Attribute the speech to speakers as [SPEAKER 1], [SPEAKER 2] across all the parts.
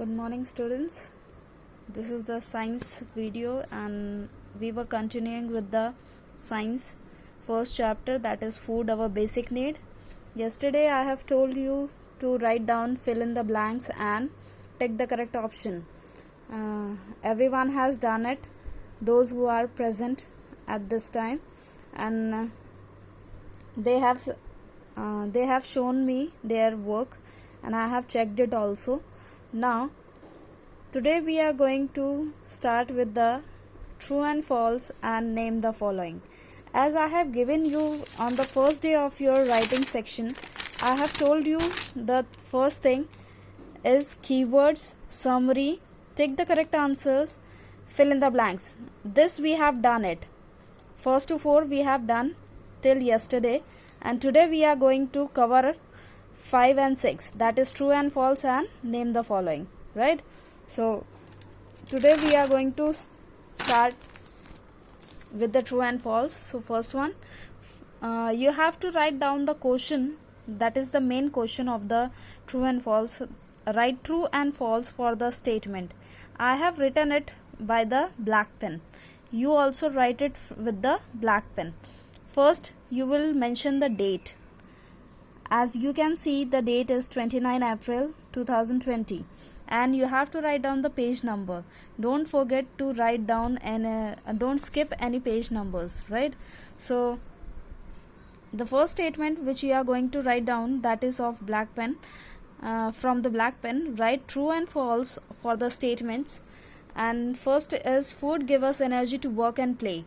[SPEAKER 1] Good morning, students. This is the science video, and we were continuing with the science first chapter, that is food, our basic need. Yesterday I have told you to write down, fill in the blanks and take the correct option. Everyone has done it, those who are present at this time, and they have shown me their work and I have checked it also. Now today we are going to start with the true and false and name the following. As I have given you on the first day of your writing section, I have told you the first thing is keywords, summary, take the correct answers, fill in the blanks. This we have done it. First to four we have done till yesterday, and today we are going to cover 5 and 6, that is true and false and name the following, right? So today we are going to start with the true and false. So first one, you have to write down the question, that is the main question of the true and false. Write true and false for the statement. I have written it by the black pen. You also write it with the black pen. First you will mention the date. As you can see, the date is 29 April 2020, and you have to write down the page number. Don't forget to write down, and don't skip any page numbers, right? So the first statement which you are going to write down, that is of black pen. From the black pen, write true and false for the statements. And first is food give us energy to work and play.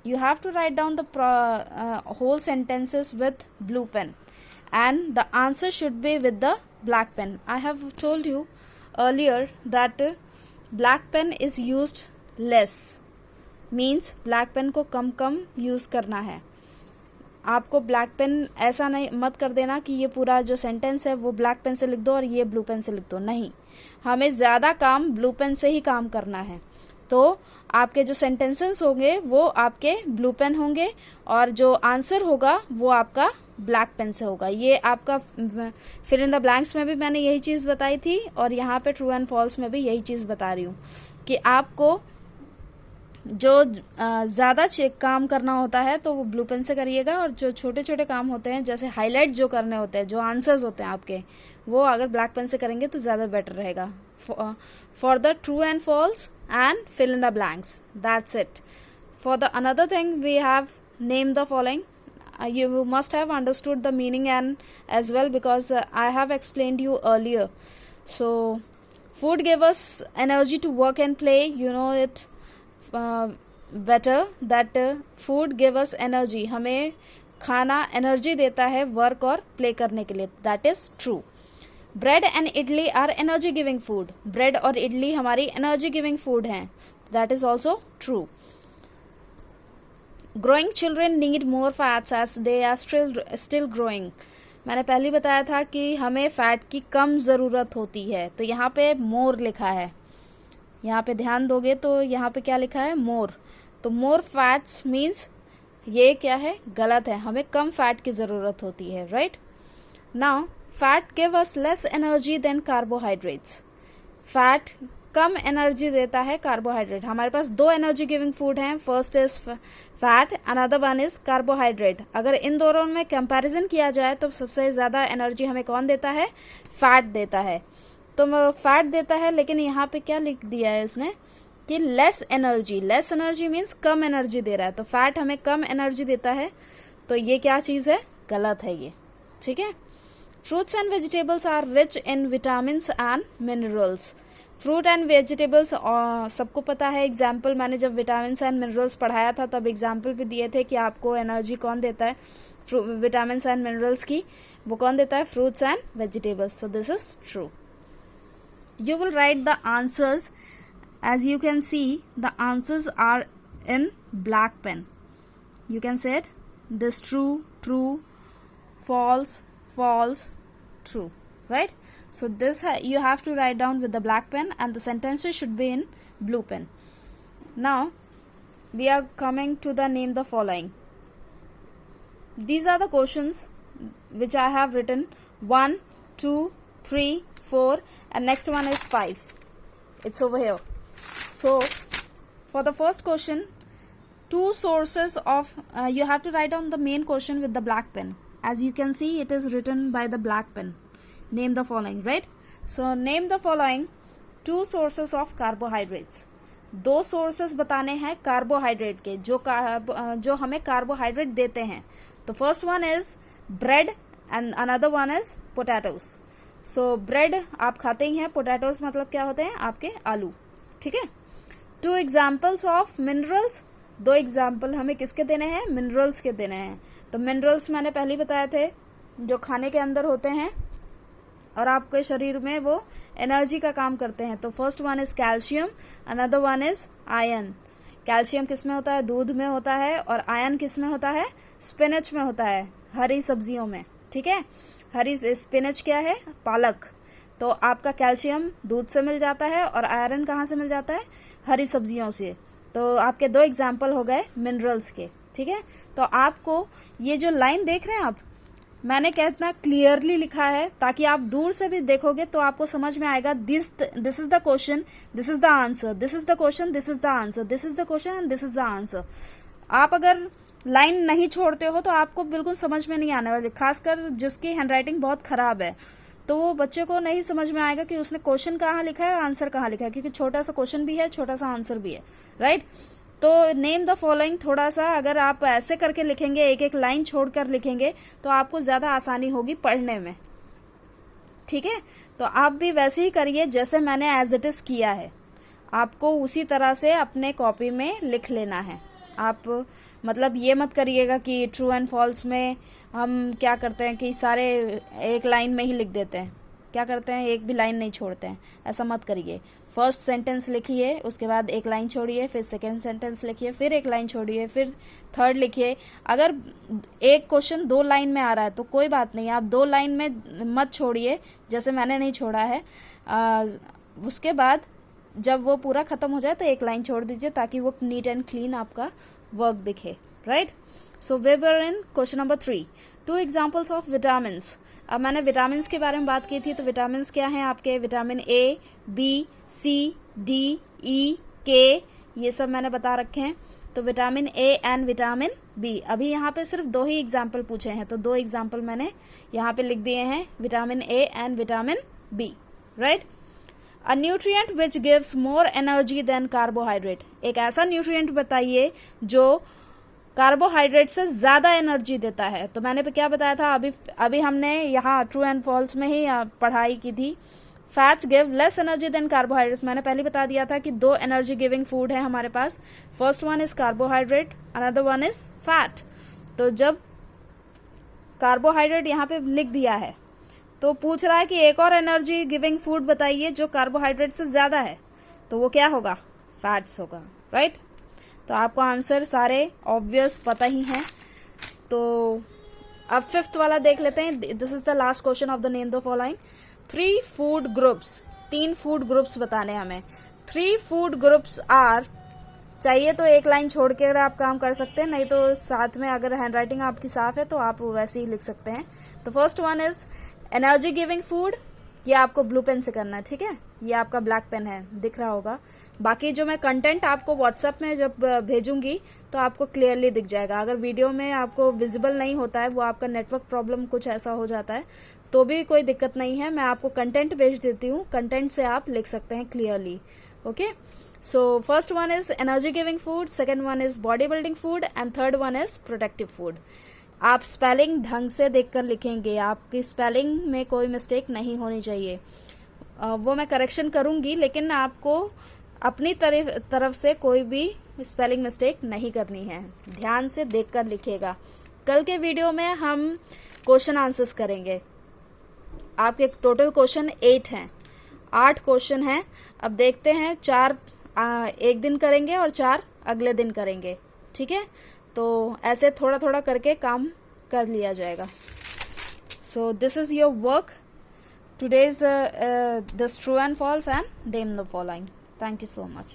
[SPEAKER 1] You have to write down the whole sentences with blue pen, and the answer should be with the black pen. I have told you earlier that black pen is used less, means black pen को कम use करना है. आपको black pen ऐसा नहीं मत कर देना कि ये पूरा जो सेंटेंस है वो ब्लैक पेन से लिख दो और ये ब्लू पेन से लिख दो. नहीं, हमें ज्यादा काम ब्लू पेन से ही काम करना है. तो आपके जो सेंटेंसेस होंगे वो आपके ब्लू पेन होंगे, और जो आंसर होगा वो आपका ब्लैक पेन से होगा. ये आपका फिल इन द ब्लैंक्स में भी मैंने यही चीज बताई थी, और यहाँ पे ट्रू एंड फॉल्स में भी यही चीज बता रही हूँ कि आपको जो ज्यादा काम करना होता है तो वो ब्लू पेन से करिएगा, और जो छोटे छोटे काम होते हैं जैसे हाईलाइट जो करने होते हैं, जो आंसर्स होते हैं आपके, वो अगर ब्लैक पेन से करेंगे तो ज्यादा बेटर रहेगा. For the true and false and fill in the blanks. That's it. For the another thing, we have named the following. You must have understood the meaning and as well, because I have explained you earlier. So food gave us energy to work and play. You know it better that food gave us energy. हमें खाना energy देता है work और play करने के लिए. That is true. Bread and idli are energy giving food. Bread और इडली हमारी एनर्जी गिविंग फूड हैं. That is also true. Growing children need more fats as they are still growing. मैंने पहले बताया था कि हमें फैट की कम जरूरत होती है, तो यहाँ पे मोर लिखा है. यहाँ पे ध्यान दोगे तो यहाँ पे क्या लिखा है, मोर. तो मोर फैट्स मीन्स ये क्या है, गलत है. हमें कम फैट की जरूरत होती है, right. Now fat give us less energy than carbohydrates. Fat कम एनर्जी देता है कार्बोहाइड्रेट. हमारे पास दो एनर्जी गिविंग फूड हैं. First is fat, another one is carbohydrate. अगर इन दोनों में कंपैरिजन किया जाए तो सबसे ज्यादा एनर्जी हमें कौन देता है, फैट देता है. तो फैट देता है, लेकिन यहाँ पे क्या लिख दिया है इसने कि less energy. Less energy means कम एनर्जी दे रहा है. तो फैट हमें कम एनर्जी देता है, तो ये क्या चीज है, गलत है ये. ठीक है. Fruits and vegetables are rich in vitamins and minerals. Fruit and vegetables सबको पता है. एग्जाम्पल मैंने जब विटामिन्स एंड मिनरल्स पढ़ाया था तब एग्जाम्पल भी दिए थे कि आपको एनर्जी कौन देता है विटामिन्स एंड मिनरल्स की, वो कौन देता है, fruits and vegetables. So this is true. You will write the answers. As you can see the answers are in black pen. You can say it this true, true, false, false, true, right? So this you have to write down with the black pen, and the sentences should be in blue pen. Now we are coming to the name the following. These are the questions which I have written 1, 2, 3, 4 and next one is 5. It's over here. So for the first question, two sources of you have to write down the main question with the black pen. As you can see, it is written by the black pen. Name the following, right? So name the following two sources of carbohydrates. दो sources बताने हैं carbohydrate के जो हमें carbohydrate देते हैं. तो first one is bread and another one is potatoes. So bread आप खाते ही हैं, पोटैटोज मतलब क्या होते हैं आपके आलू. ठीक है. To examples of minerals. दो एग्जाम्पल हमें किसके देने हैं? मिनरल्स के देने हैं. तो मिनरल्स मैंने पहले ही बताए थे, जो खाने के अंदर होते हैं और आपके शरीर में वो एनर्जी का काम करते हैं. तो first one is calcium, another one is iron. Calcium किस में होता है? दूध में होता है. और आयरन किस में होता है? स्पिनच में होता है, हरी सब्जियों में. ठीक है. हरी स्पिनच क्या है? पालक. तो आपका कैल्शियम दूध से मिल जाता है और आयरन कहाँ से मिल जाता है? हरी सब्जियों से. तो आपके दो एग्जाम्पल हो गए मिनरल्स के. ठीक है. तो आपको ये जो लाइन देख रहे हैं आप, मैंने कितना क्लियरली लिखा है ताकि आप दूर से भी देखोगे तो आपको समझ में आएगा. This is the question, this is the answer, this is the question, this is the answer, this is the question and this is the answer. आप अगर लाइन नहीं छोड़ते हो तो आपको बिल्कुल समझ में नहीं आने वाली. खासकर जिसकी हैंडराइटिंग बहुत खराब है तो वो बच्चे को नहीं समझ में आएगा कि उसने क्वेश्चन कहाँ लिखा है, आंसर कहाँ लिखा है, क्योंकि छोटा सा क्वेश्चन भी है, छोटा सा आंसर भी है. राइट. तो नेम द फॉलोइंग थोड़ा सा अगर आप ऐसे करके लिखेंगे, एक एक लाइन छोड़कर लिखेंगे तो आपको ज्यादा आसानी होगी पढ़ने में. ठीक है. तो आप भी वैसे ही करिए जैसे मैंने एज इट इज किया है. आपको उसी तरह से अपने कॉपी में लिख लेना है. आप मतलब ये मत करिएगा कि ट्रू एंड फॉल्स में हम क्या करते हैं कि सारे एक लाइन में ही लिख देते हैं. क्या करते हैं? एक भी लाइन नहीं छोड़ते हैं. ऐसा मत करिए. फर्स्ट सेंटेंस लिखिए, उसके बाद एक लाइन छोड़िए, फिर सेकेंड सेंटेंस लिखिए, फिर एक लाइन छोड़िए, फिर थर्ड लिखिए. अगर एक क्वेश्चन 2 लाइन में आ रहा है तो कोई बात नहीं, आप 2 लाइन में मत छोड़िए जैसे मैंने नहीं छोड़ा है. उसके बाद जब वो पूरा खत्म हो जाए तो एक लाइन छोड़ दीजिए ताकि वो नीट एंड क्लीन आपका वर्क दिखे. Right. So we were in question number 3. Two examples of vitamins. अब मैंने विटामिन के बारे में बात की थी. तो विटामिन क्या हैं आपके? Vitamin A, B, C, D, E, K, ये सब मैंने बता रखे हैं. तो vitamin A and vitamin B. अभी यहाँ पे सिर्फ 2 ही एग्जाम्पल पूछे हैं तो 2 एग्जाम्पल मैंने यहाँ पे लिख दिए हैं, vitamin A and vitamin B. Right. A nutrient which gives more energy than carbohydrate. एक ऐसा न्यूट्रिएंट बताइए जो कार्बोहाइड्रेट से ज्यादा एनर्जी देता है. तो मैंने क्या बताया था अभी हमने यहाँ ट्रू एंड फॉल्स में ही पढ़ाई की थी. Fats give less energy than carbohydrates. मैंने पहले बता दिया था कि 2 एनर्जी गिविंग फूड है हमारे पास. First one is carbohydrate, another one is fat. तो जब कार्बोहाइड्रेट यहाँ पे लिख दिया है तो पूछ रहा है कि एक और एनर्जी गिविंग फूड बताइए जो कार्बोहाइड्रेट से ज्यादा है. तो वो क्या होगा? फैट्स होगा. राइट. तो आपको आंसर सारे ऑब्वियस पता ही हैं. तो अब 5th वाला देख लेते हैं. This is the last question of the name the following. 3 food groups. 3 food groups बताने हमें. 3 फूड ग्रुप्स आर. चाहिए तो एक लाइन छोड़ के अगर आप काम कर सकते हैं, नहीं तो साथ में अगर हैंडराइटिंग आपकी साफ है तो आप वैसे ही लिख सकते हैं. तो first one is energy giving food. ये आपको ब्लू पेन से करना है. ठीक है. ये आपका ब्लैक पेन है, दिख रहा होगा. बाकी जो मैं कंटेंट आपको व्हाट्सएप में जब भेजूंगी तो आपको क्लियरली दिख जाएगा. अगर वीडियो में आपको विजिबल नहीं होता है, वो आपका नेटवर्क प्रॉब्लम कुछ ऐसा हो जाता है तो भी कोई दिक्कत नहीं है. मैं आपको कंटेंट भेज देती हूँ, कंटेंट से आप लिख सकते हैं clearly. Okay. So first one is energy giving food, second one is body building food and third one is protective food. आप स्पेलिंग ढंग से देखकर लिखेंगे. आपकी स्पेलिंग में कोई मिस्टेक नहीं होनी चाहिए. वो मैं करेक्शन करूंगी, लेकिन आपको अपनी तरफ से कोई भी स्पेलिंग मिस्टेक नहीं करनी है. ध्यान से देखकर लिखिएगा. कल के वीडियो में हम क्वेश्चन आंसर्स करेंगे. आपके टोटल क्वेश्चन 8 हैं. 8 क्वेश्चन हैं. अब देखते हैं 4 एक दिन करेंगे और 4 अगले दिन करेंगे. ठीक है. तो ऐसे थोड़ा थोड़ा करके काम कर लिया जाएगा. सो this is your work. Today's this true and false and name the following. Thank you so much.